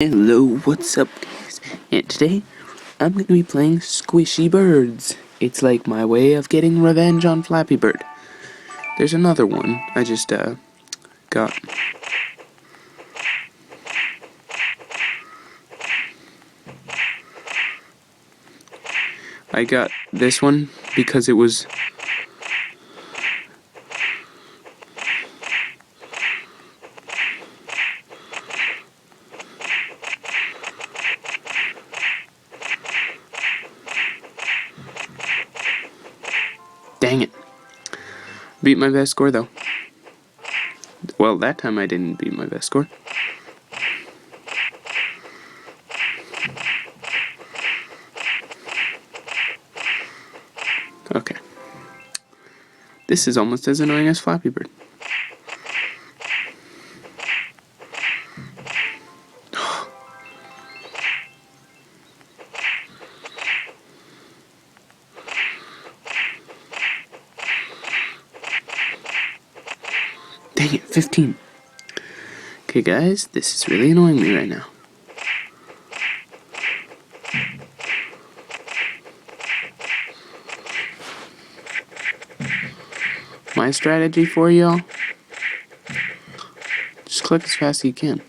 Hello, what's up guys? And today, I'm going to be playing Squishy Birds. It's like my way of getting revenge on Flappy Bird. There's another one I just got. I got this one because it was... Dang it. Beat my best score though. Well, that time I didn't beat my best score. Okay. This is almost as annoying as Flappy Bird. Dang it, 15. Okay guys, this is really annoying me right now. My strategy for y'all, just click as fast as you can.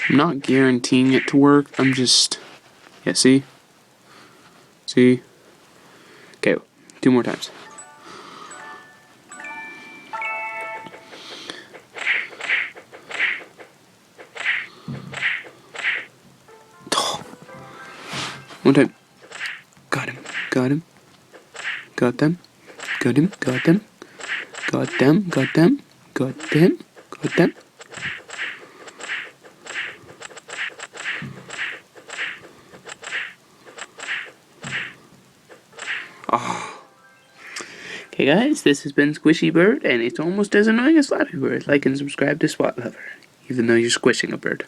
I'm not guaranteeing it to work, I'm just... Yeah, see? See? Okay, 2 more times. One time. Got him. Got him. Got them. Got him. Got them. Got them. Got them. Got them. Got them. Oh. Okay guys, this has been Squishy Bird, and it's almost as annoying as Flappy Bird. Like and subscribe to Spot Lover, even though you're squishing a bird.